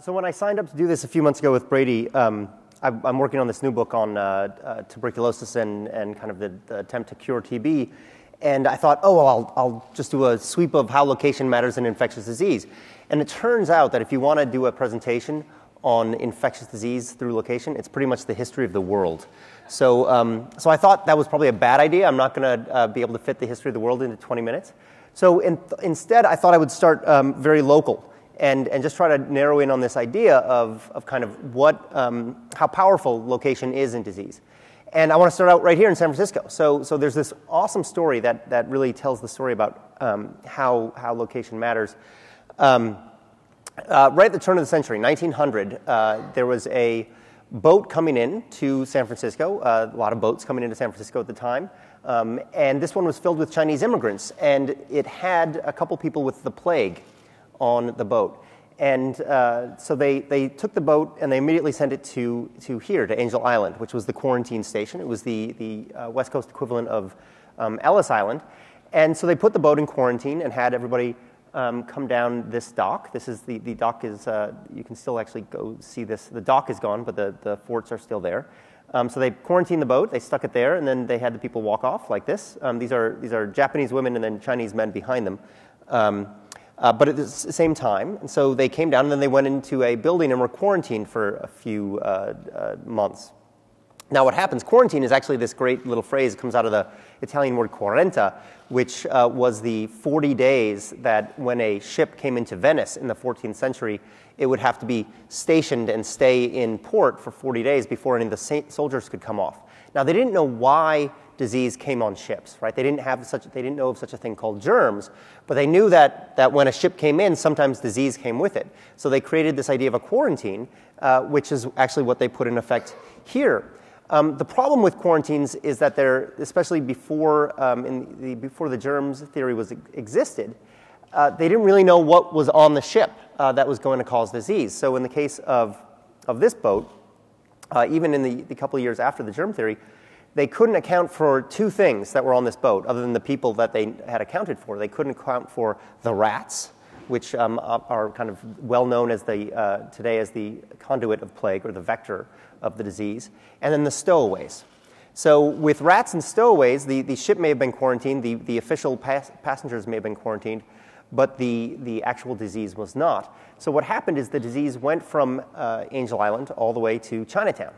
So when I signed up to do this a few months ago with Brady, I'm working on this new book on tuberculosis and kind of the attempt to cure TB. And I thought, oh, well, I'll just do a sweep of how location matters in infectious disease. And it turns out that if you want to do a presentation on infectious disease through location, it's pretty much the history of the world. So I thought that was probably a bad idea. I'm not going to be able to fit the history of the world into 20 minutes. So instead, I thought I would start very local and just try to narrow in on this idea of kind of what, how powerful location is in disease. And I want to start out right here in San Francisco. So there's this awesome story that really tells the story about how location matters. Right at the turn of the century, 1900, there was a boat coming in to San Francisco, a lot of boats coming into San Francisco at the time, and this one was filled with Chinese immigrants, and it had a couple people with the plague on the boat. And so they took the boat and they immediately sent it to here, to Angel Island, which was the quarantine station. It was the West Coast equivalent of Ellis Island. And so they put the boat in quarantine and had everybody come down this dock. This is the dock is, you can still actually go see this. The dock is gone, but the forts are still there. So they quarantined the boat, they stuck it there, and then they had the people walk off like this. These are Japanese women and then Chinese men behind them. But at the same time, and so they came down and then they went into a building and were quarantined for a few months. Now what happens, quarantine is actually this great little phrase. It comes out of the Italian word quaranta, which was the 40 days that when a ship came into Venice in the 14th century, it would have to be stationed and stay in port for 40 days before any of the soldiers could come off. Now they didn't know why disease came on ships, right? They didn't know of such a thing called germs, but they knew that when a ship came in, sometimes disease came with it. So they created this idea of a quarantine, which is actually what they put in effect here. The problem with quarantines is that they're, especially before before the germs theory existed, they didn't really know what was on the ship that was going to cause disease. So in the case of this boat, even in the couple of years after the germ theory, they couldn't account for two things that were on this boat, other than the people that they had accounted for. They couldn't account for the rats, which are kind of well known as today as the conduit of plague or the vector of the disease, and then the stowaways. So with rats and stowaways, the ship may have been quarantined, the official passengers may have been quarantined, but the actual disease was not. So what happened is the disease went from Angel Island all the way to Chinatown.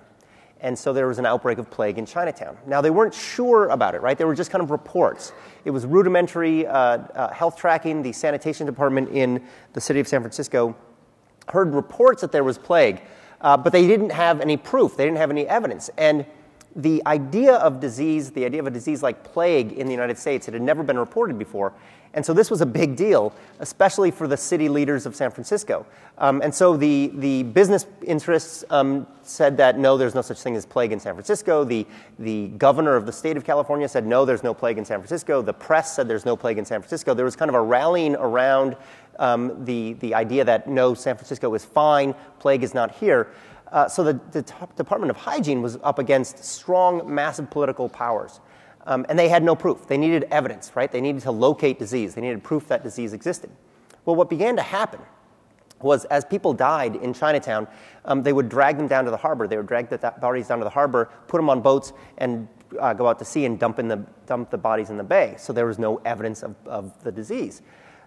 And so there was an outbreak of plague in Chinatown. Now, they weren't sure about it, right? They were just kind of reports. It was rudimentary health tracking. The sanitation department in the city of San Francisco heard reports that there was plague, but they didn't have any proof. They didn't have any evidence. And the idea of disease, the idea of a disease like plague in the United States, it had never been reported before. And so this was a big deal, especially for the city leaders of San Francisco. And so the business interests said that, no, there's no such thing as plague in San Francisco. The governor of the state of California said, no, there's no plague in San Francisco. The press said there's no plague in San Francisco. There was kind of a rallying around the idea that, no, San Francisco is fine, plague is not here. So the Department of Hygiene was up against strong, massive political powers. And they had no proof. They needed evidence, right? They needed to locate disease. They needed proof that disease existed. Well, what began to happen was as people died in Chinatown, they would drag them down to the harbor. They would drag the bodies down to the harbor, put them on boats, and go out to sea and dump the bodies in the bay. So there was no evidence of the disease.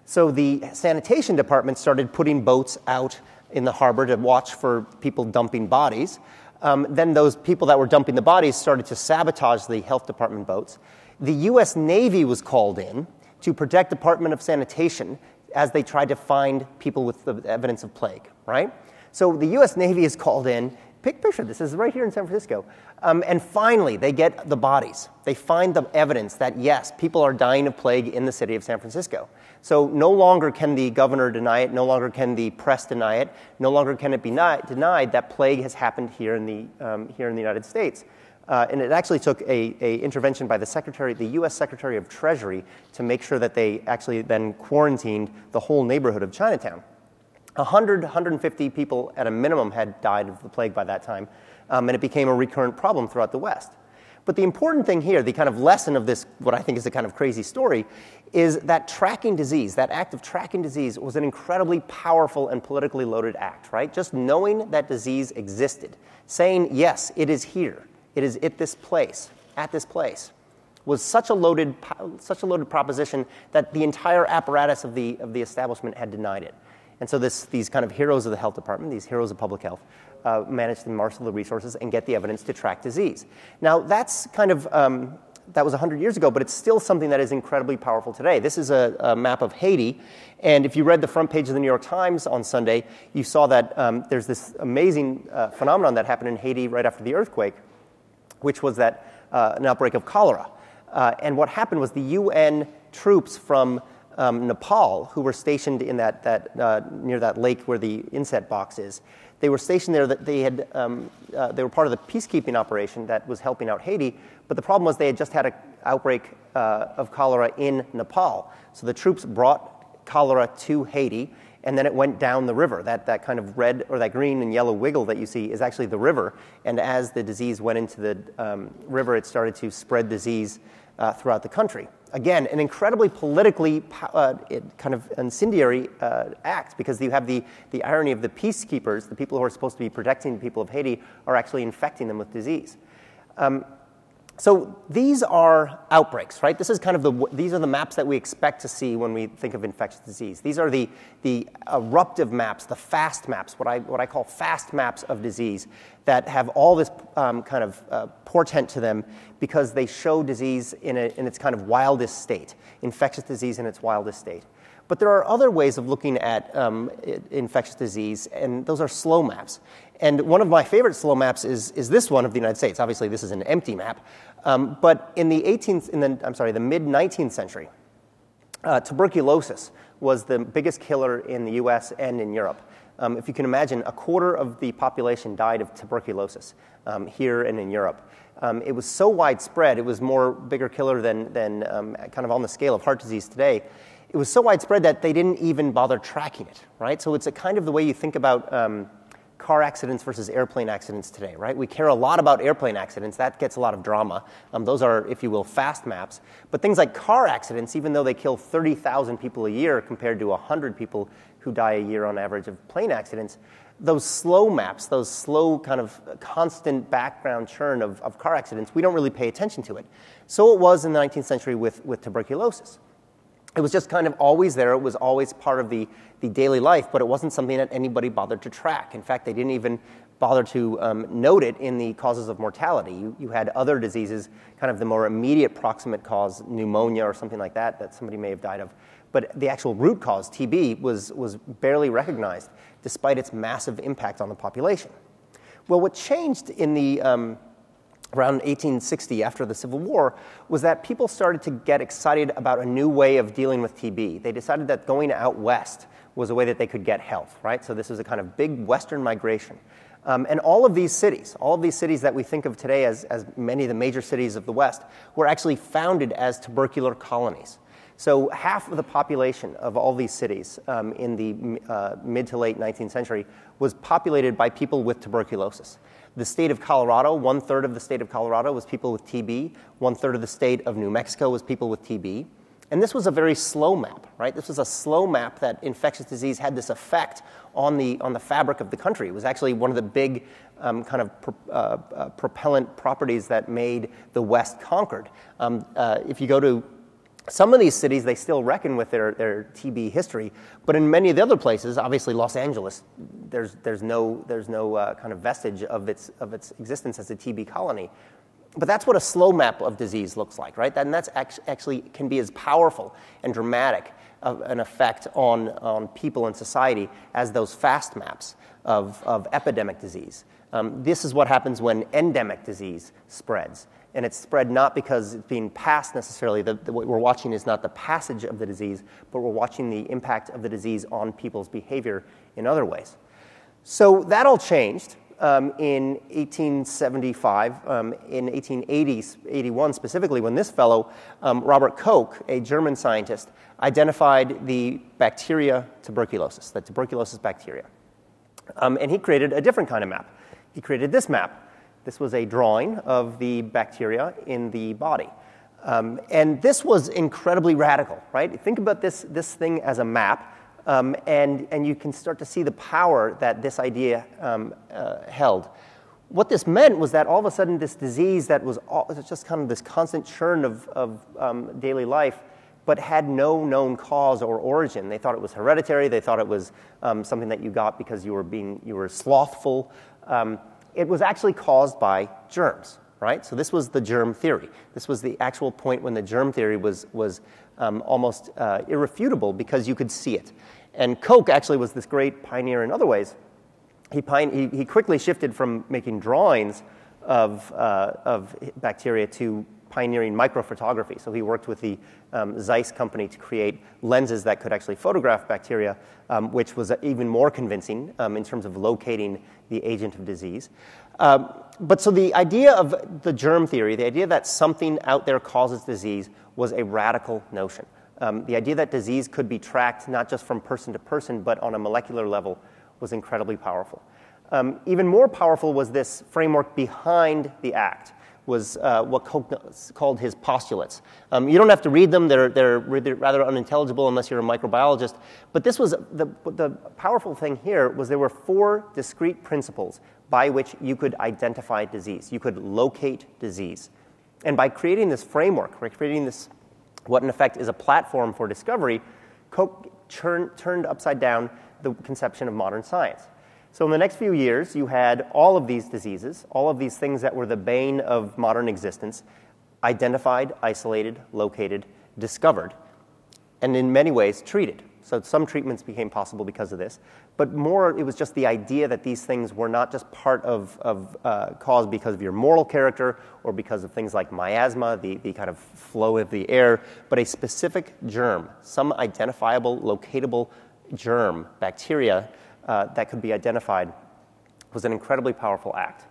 So the sanitation department started putting boats out in the harbor to watch for people dumping bodies. Then those people that were dumping the bodies started to sabotage the health department boats. The U.S. Navy was called in to protect Department of Sanitation as they tried to find people with the evidence of plague, right? So the U.S. Navy is called in. Picture, this is right here in San Francisco. And finally, they get the bodies. They find the evidence that, yes, people are dying of plague in the city of San Francisco. So no longer can the governor deny it. No longer can the press deny it. No longer can it be denied that plague has happened here in the United States. And it actually took a intervention by the U.S. Secretary of Treasury to make sure that they actually then quarantined the whole neighborhood of Chinatown. 150 people at a minimum had died of the plague by that time, and it became a recurrent problem throughout the West. But the important thing here, the kind of lesson of this, what I think is a kind of crazy story, is that tracking disease, that act of tracking disease, was an incredibly powerful and politically loaded act, right? Just knowing that disease existed, saying, yes, it is here, it is at this place, was such a loaded proposition that the entire apparatus of the establishment had denied it. And so these kind of heroes of the health department, these heroes of public health, managed to marshal the resources and get the evidence to track disease. Now, that's kind of, that was 100 years ago, but it's still something that is incredibly powerful today. This is a map of Haiti, and if you read the front page of the New York Times on Sunday, you saw that there's this amazing phenomenon that happened in Haiti right after the earthquake, which was that an outbreak of cholera. And what happened was the UN troops from Nepal, who were stationed in near that lake where the inset box is, they were stationed there. That they were part of the peacekeeping operation that was helping out Haiti. But the problem was they had just had an outbreak of cholera in Nepal. So the troops brought cholera to Haiti, and then it went down the river. That kind of red or that green and yellow wiggle that you see is actually the river. And as the disease went into the river, it started to spread disease throughout the country. Again, an incredibly politically kind of incendiary act, because you have the irony of the peacekeepers, the people who are supposed to be protecting the people of Haiti, are actually infecting them with disease. So these are outbreaks, right? This is kind of these are the maps that we expect to see when we think of infectious disease. These are the eruptive maps, the fast maps, what I call fast maps of disease, that have all this kind of portent to them because they show disease in its kind of wildest state, infectious disease in its wildest state. But there are other ways of looking at infectious disease, and those are slow maps. And one of my favorite slow maps is this one of the United States. Obviously, this is an empty map. But in the mid-19th century, tuberculosis was the biggest killer in the US and in Europe. If you can imagine, a quarter of the population died of tuberculosis here and in Europe. It was so widespread, it was bigger killer than kind of on the scale of heart disease today. It was so widespread that they didn't even bother tracking it, right? So it's a kind of the way you think about car accidents versus airplane accidents today, right? We care a lot about airplane accidents. That gets a lot of drama. Those are, if you will, fast maps. But things like car accidents, even though they kill 30,000 people a year compared to 100 people who die a year on average of plane accidents, those slow maps, those slow kind of constant background churn of car accidents, we don't really pay attention to it. So it was in the 19th century with tuberculosis. It was just kind of always there. It was always part of the daily life, but it wasn't something that anybody bothered to track. In fact, they didn't even bother to note it in the causes of mortality. You had other diseases, kind of the more immediate proximate cause, pneumonia or something like that somebody may have died of. But the actual root cause, TB, was barely recognized, despite its massive impact on the population. Well, what changed in the around 1860, after the Civil War, was that people started to get excited about a new way of dealing with TB. They decided that going out west was a way that they could get health, right? So this was a kind of big western migration. And all of these cities that we think of today as many of the major cities of the West, were actually founded as tubercular colonies. So half of the population of all these cities in the mid to late 19th century was populated by people with tuberculosis. The state of Colorado, 1/3 of the state of Colorado was people with TB. 1/3 of the state of New Mexico was people with TB. And this was a very slow map, right? This was a slow map that infectious disease had this effect on the fabric of the country. It was actually one of the big kind of propellant properties that made the West conquered. If you go to some of these cities, they still reckon with their TB history, but in many of the other places, obviously Los Angeles, there's no kind of vestige of its existence as a TB colony. But that's what a slow map of disease looks like, right? And that's actually can be as powerful and dramatic of an effect on people and society as those fast maps of epidemic disease. This is what happens when endemic disease spreads. And it's spread not because it's being passed necessarily. What we're watching is not the passage of the disease, but we're watching the impact of the disease on people's behavior in other ways. So that all changed in 1875, in 1881 specifically, when this fellow, Robert Koch, a German scientist, identified the bacteria tuberculosis, the tuberculosis bacteria. And he created a different kind of map. He created this map. This was a drawing of the bacteria in the body. And this was incredibly radical, right? Think about this thing as a map, and you can start to see the power that this idea held. What this meant was that all of a sudden this disease that was just kind of this constant churn of daily life, but had no known cause or origin. They thought it was hereditary. They thought it was something that you got because you were slothful. It was actually caused by germs, right? So this was the germ theory. This was the actual point when the germ theory was almost irrefutable because you could see it. And Koch actually was this great pioneer in other ways. He quickly shifted from making drawings of bacteria to pioneering microphotography. So he worked with the Zeiss company to create lenses that could actually photograph bacteria, which was even more convincing in terms of locating the agent of disease. But so the idea of the germ theory, the idea that something out there causes disease, was a radical notion. The idea that disease could be tracked not just from person to person, but on a molecular level, was incredibly powerful. Even more powerful was this framework behind the act, was what Koch called his postulates. You don't have to read them. They're rather unintelligible unless you're a microbiologist. But this was the powerful thing here was there were 4 discrete principles by which you could identify disease. You could locate disease. And by creating this framework, by creating this, what in effect is a platform for discovery, Koch turned upside down the conception of modern science. So in the next few years, you had all of these diseases, all of these things that were the bane of modern existence, identified, isolated, located, discovered, and in many ways treated. So some treatments became possible because of this, but more it was just the idea that these things were not just part of cause because of your moral character or because of things like miasma, the kind of flow of the air, but a specific germ, some identifiable, locatable germ, bacteria, that could be identified, was an incredibly powerful act.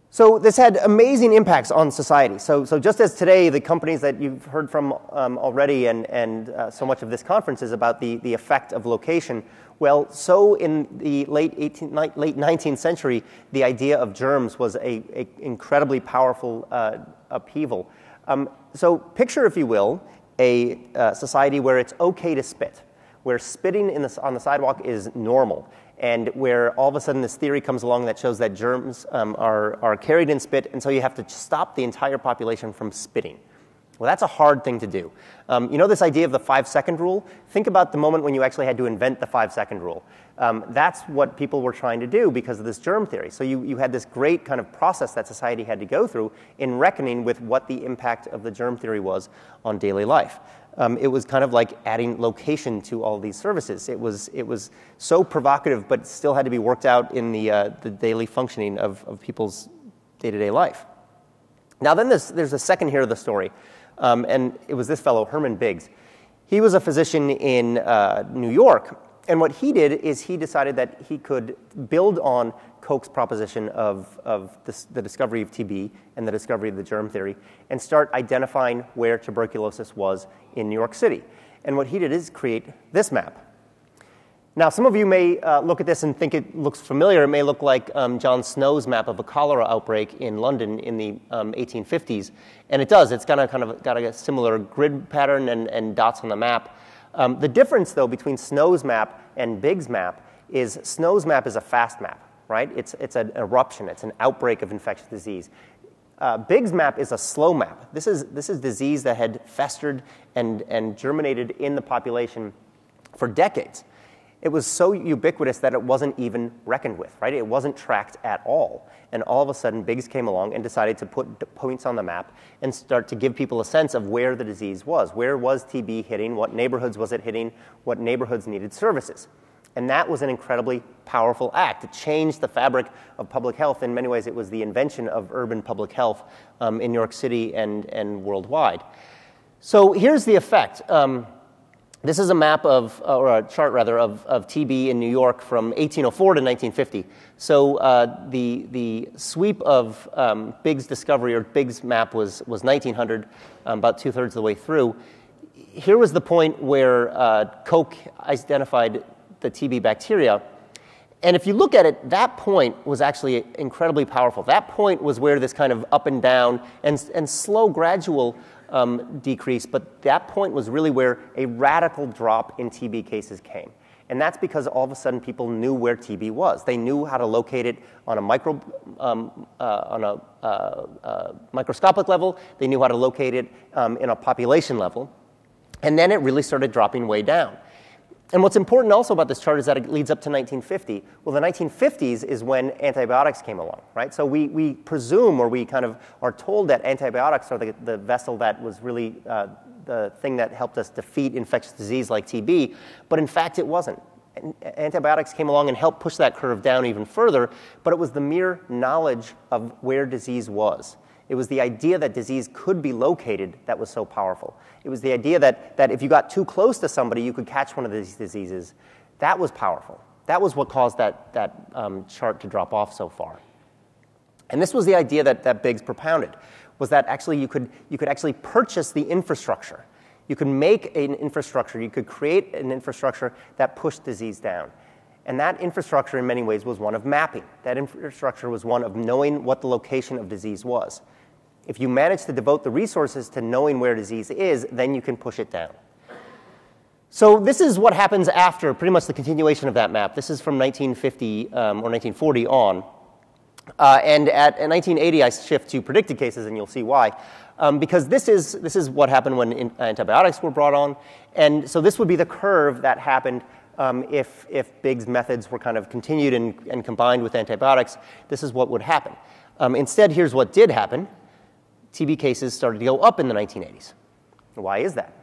So this had amazing impacts on society. So just as today, the companies that you've heard from already and so much of this conference is about the effect of location, well, so in the late 19th century, the idea of germs was a incredibly powerful upheaval. So picture, if you will, a society where it's okay to spit, where spitting on the sidewalk is normal, and where all of a sudden this theory comes along that shows that germs are carried in spit, and so you have to stop the entire population from spitting. Well, that's a hard thing to do. You know this idea of the 5-second rule? Think about the moment when you actually had to invent the 5-second rule. That's what people were trying to do because of this germ theory. So you had this great kind of process that society had to go through in reckoning with what the impact of the germ theory was on daily life. It was kind of like adding location to all these services. It was so provocative, but still had to be worked out in the daily functioning of people's day-to-day life. Now then there's a second here of the story, and it was this fellow, Herman Biggs. He was a physician in New York, and what he did is he decided that he could build on Koch's proposition of the discovery of TB and the discovery of the germ theory and start identifying where tuberculosis was in New York City. And what he did is create this map. Now, some of you may look at this and think it looks familiar. It may look like John Snow's map of a cholera outbreak in London in the 1850s. And it does. It's got a similar grid pattern and dots on the map. The difference, though, between Snow's map and Biggs' map is Snow's map is a fast map, right? It's an eruption. It's an outbreak of infectious disease. Biggs' map is a slow map. This is disease that had festered and germinated in the population for decades. It was so ubiquitous that it wasn't even reckoned with, right? It wasn't tracked at all. And all of a sudden, Biggs came along and decided to put points on the map and start to give people a sense of where the disease was. Where was TB hitting? What neighborhoods was it hitting? What neighborhoods needed services? And that was an incredibly powerful act. It changed the fabric of public health. In many ways, it was the invention of urban public health in New York City and worldwide. So here's the effect. This is a map or a chart rather, of TB in New York from 1804 to 1950. So the sweep of Biggs' discovery, or Biggs' map, was 1900, about 2/3 of the way through. Here was the point where Koch identified the TB bacteria. And if you look at it, that point was actually incredibly powerful. That point was where this kind of up and down and slow, gradual decrease, but that point was really where a radical drop in TB cases came. And that's because all of a sudden people knew where TB was. They knew how to locate it on a microscopic level. They knew how to locate it in a population level. And then it really started dropping way down. And what's important also about this chart is that it leads up to 1950. Well, the 1950s is when antibiotics came along, right? So we presume, or we kind of are told, that antibiotics are the vessel that was really the thing that helped us defeat infectious disease like TB, but in fact it wasn't. Antibiotics came along and helped push that curve down even further, but it was the mere knowledge of where disease was. It was the idea that disease could be located that was so powerful. It was the idea that if you got too close to somebody, you could catch one of these diseases. That was powerful. That was what caused that chart to drop off so far. And this was the idea that Biggs propounded, was that actually you could actually purchase the infrastructure. You could make an infrastructure. You could create an infrastructure that pushed disease down. And that infrastructure, in many ways, was one of mapping. That infrastructure was one of knowing what the location of disease was. If you manage to devote the resources to knowing where disease is, then you can push it down. So this is what happens after pretty much the continuation of that map. This is from 1950 or 1940 on. And in 1980, I shift to predicted cases, and you'll see why. Because this is what happened when antibiotics were brought on. And so this would be the curve that happened if Biggs' methods were kind of continued and combined with antibiotics. This is what would happen. Instead, here's what did happen. TB cases started to go up in the 1980s. Why is that?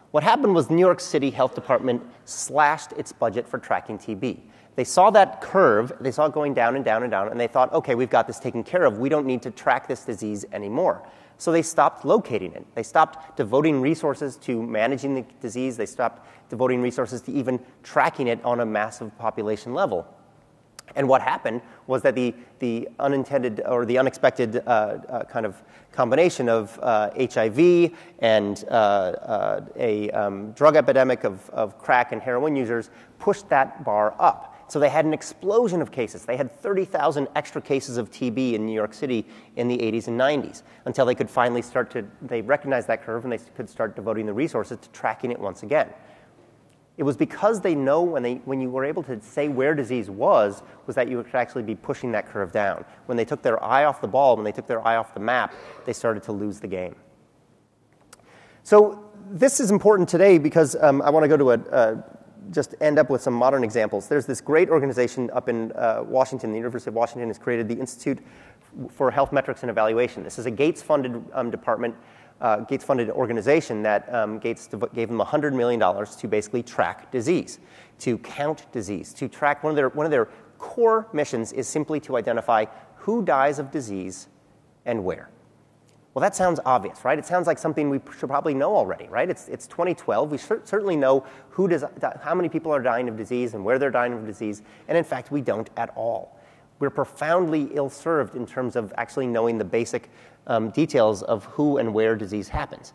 What happened was the New York City Health Department slashed its budget for tracking TB. They saw that curve, they saw it going down and down and down, and they thought, okay, we've got this taken care of. We don't need to track this disease anymore. So they stopped locating it. They stopped devoting resources to managing the disease. They stopped devoting resources to even tracking it on a massive population level. And what happened was that the unintended or the unexpected kind of combination of HIV and a drug epidemic of crack and heroin users pushed that bar up. So they had an explosion of cases. They had 30,000 extra cases of TB in New York City in the 80s and 90s until they could finally they recognized that curve and they could start devoting the resources to tracking it once again. It was because they know when you were able to say where disease was that you could actually be pushing that curve down. When they took their eye off the ball, when they took their eye off the map, they started to lose the game. So this is important today because I want to go to just end up with some modern examples. There's this great organization up in Washington. The University of Washington has created the Institute for Health Metrics and Evaluation. This is a Gates-funded department, Gates-funded organization that Gates gave them $100 million to basically track disease, to count disease, to track one of their core missions is simply to identify who dies of disease and where. Well, that sounds obvious, right? It sounds like something we should probably know already, right? It's 2012. We certainly know how many people are dying of disease and where they're dying of disease, and in fact, we don't at all. We're profoundly ill-served in terms of actually knowing the basic details of who and where disease happens.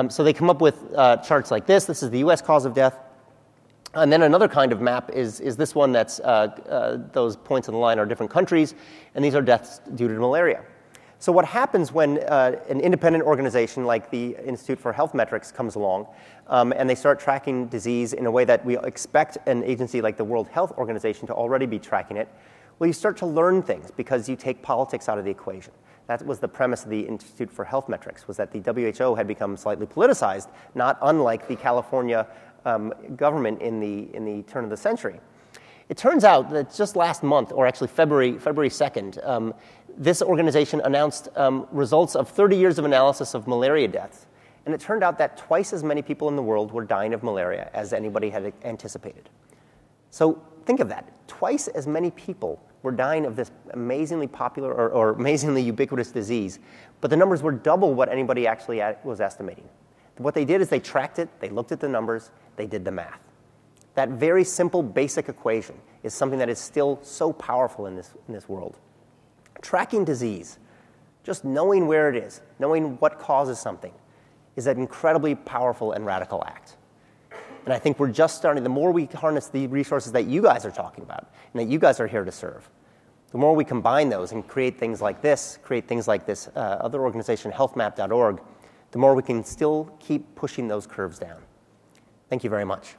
So they come up with charts like this. This is the U.S. cause of death. And then another kind of map is this one that's those points on the line are different countries, and these are deaths due to malaria. So what happens when an independent organization like the Institute for Health Metrics comes along and they start tracking disease in a way that we expect an agency like the World Health Organization to already be tracking it, well, you start to learn things because you take politics out of the equation. That was the premise of the Institute for Health Metrics, was that the WHO had become slightly politicized, not unlike the California government in the turn of the century. It turns out that just last month, or actually February 2nd, this organization announced results of 30 years of analysis of malaria deaths. And it turned out that twice as many people in the world were dying of malaria as anybody had anticipated. So think of that. Twice as many people were dying of this amazingly popular or amazingly ubiquitous disease, but the numbers were double what anybody actually was estimating. What they did is they tracked it, they looked at the numbers, they did the math. That very simple, basic equation is something that is still so powerful in this world. Tracking disease, just knowing where it is, knowing what causes something, is an incredibly powerful and radical act. And I think we're just starting, the more we harness the resources that you guys are talking about and that you guys are here to serve, the more we combine those and create things like this other organization, healthmap.org, the more we can still keep pushing those curves down. Thank you very much.